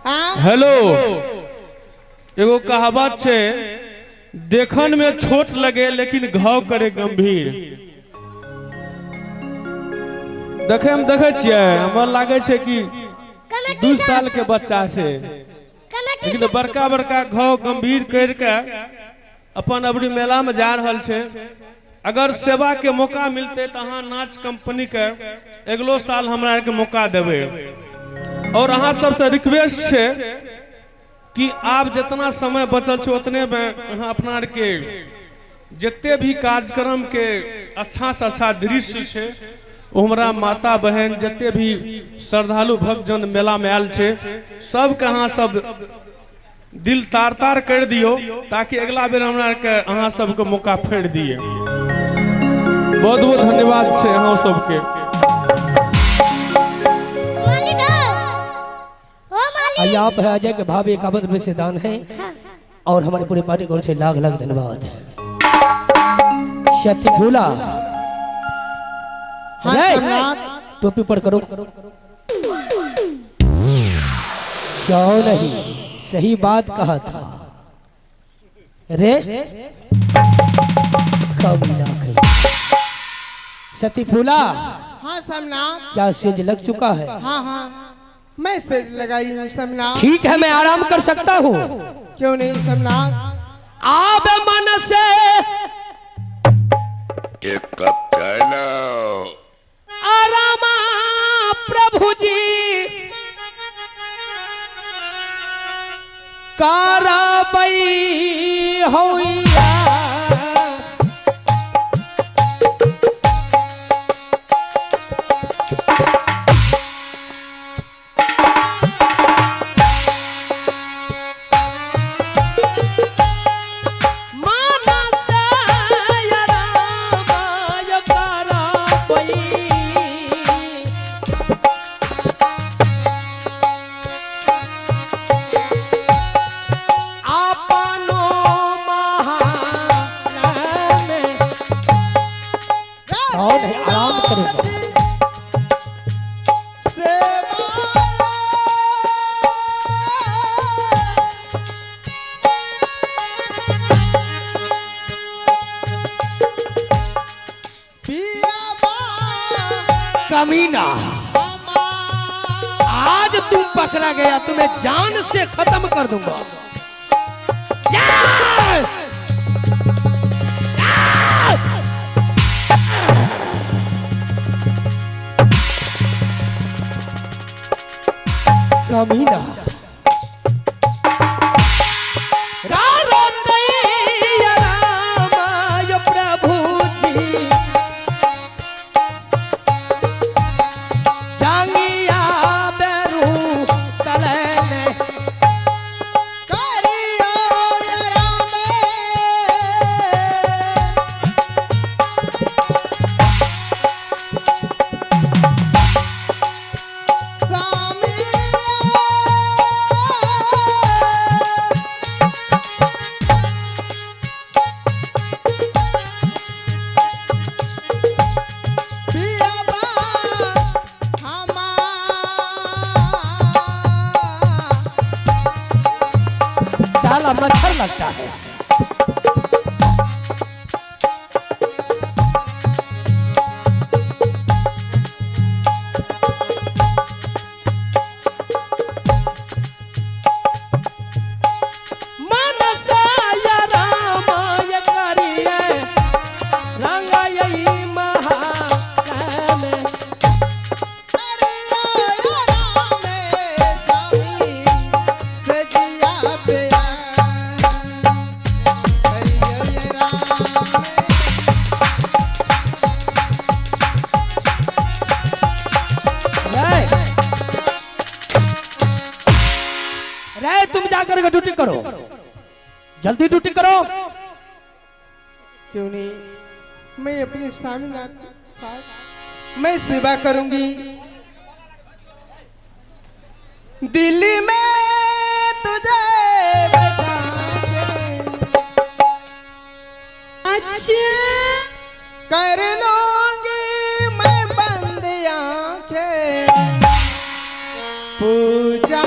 Hello, एगो कहावत छे, देखन में छोट लगे लेकिन घाव करे गंभीर। देखे में देखे छिए, हमरा लागे छे कि 2 साल के बच्चा छे, लेकिन बड़का बड़का घाव गंभीर करके अपन अबरी मेला में जा रहल छे। अगर सेवा के मौका मिलते तो अहाँ नाच कंपनी के अगलो साल हमरा के मौका देवे। और अहाँ सबसे रिक्वेस्ट छे कि आप जितना समय बचल छे उतने में अहाँ अपना के जितने भी कार्यक्रम के अच्छा से अच्छा दृश्य छे, हमरा माता बहन जितने भी श्रद्धालु भक्तजन मेला में आयल छे, सबके अहाँ सब दिल तार तार कर दियो, ताकि अगला बेर हमरा के अहाँ सबके मौका फेर दिए। बहुत बहुत धन्यवाद छे अहाँ सबके। आइए आप है अजय के भाव 51 रुपये से दान है और हमारे पूरे पार्टी को से लाख लाख धन्यवाद है। शक्ति फूला टोपी पर करो, क्यों नहीं सही बात कहा था रे, कब ना कही। सती फूला, हाँ समनाथ, क्या सेज लग चुका है? हाँ हाँ मैं सेज लगाई हूँ समनाथ। ठीक है, मैं आराम कर सकता हूँ। क्यों नहीं समनाथ, आप मन से एक कप चाय लाओ। आराम प्रभु जी कारबई होइया। आराम करूंगा। कमीना, आज तुम पकड़ा गया, तुम्हें जान से खत्म कर दूंगा। कमीना प्रभु जी जांगिया बेरू तले साला मच्छर लगता है। तुम जाकर के ड्यूटी करो, जल्दी ड्यूटी करो। क्यों नहीं, मैं अपने स्वामीनाथ साथ मैं सेवा करूंगी। दिल्ली में तुझे बैठा अच्छा कर लूंगी मैं बंद आंखें, पूजा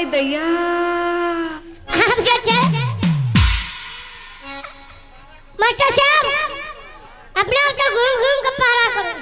आई दैया हम क्या चाहे मास्टर साहब अपने आप तो घूम घूम के पारा करो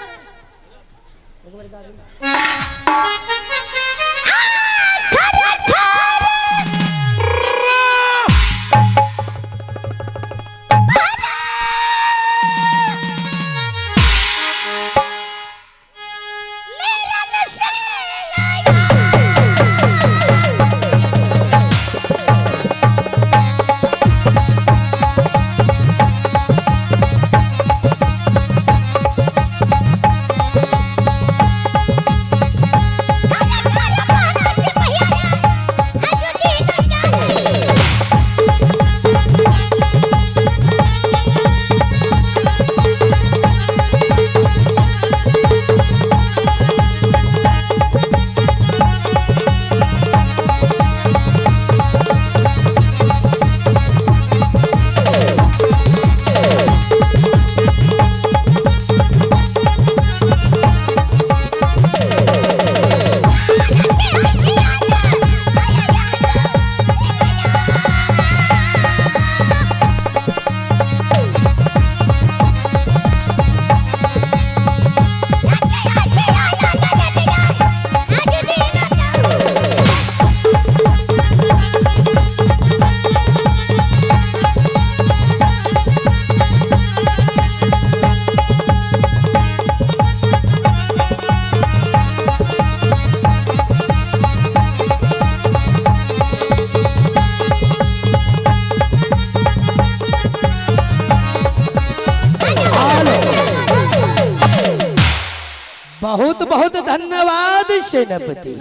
बहुत बहुत धन्यवाद सेनापति।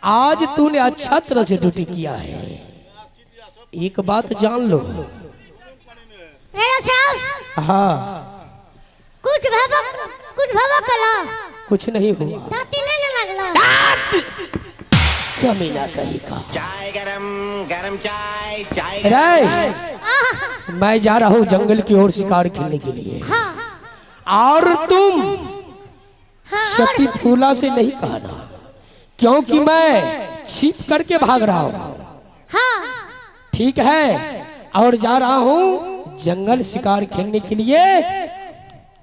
आज तूने अच्छा तरह से ड्यूटी किया है। एक बात जान लो। साहब हाँ कुछ भावक कला कुछ नहीं हुआ। ताती नहीं लगला कमीना कहीं का। चाय गरम गरम चाय चाय रे मैं जा रहा हूँ जंगल की ओर शिकार खेलने के लिए। हाँ और तुम हाँ सती फूला से नहीं कहना, क्योंकि मैं छिप करके भाग रहा हूँ। हाँ ठीक है, और जा रहा हूँ जंगल शिकार खेलने के लिए।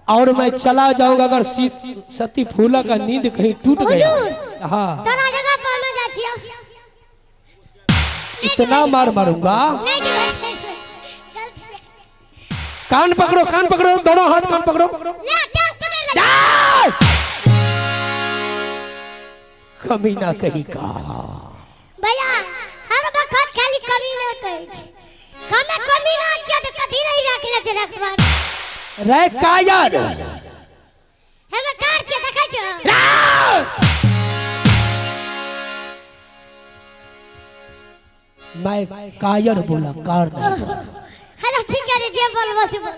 और मैं चला जाऊंगा अगर सती फूला का नींद कहीं टूट गया। हाँ तोरा जगह पर ना जाचिया इतना मार मारूंगा। नहीं गलती कान पकड़ो दोनों हाथ कान पकड़ो। ले टांग पकड़ ले कमीना कहीं का। भैया हर वक्त खाली कमी ना कहे कमी ना किया तो कभी नहीं रखले जे रखबा रे कायर हम कार के देखा छ मैं कायर बोला कार नहीं बोला। हेलो ठीक है जे बोलबो से बोल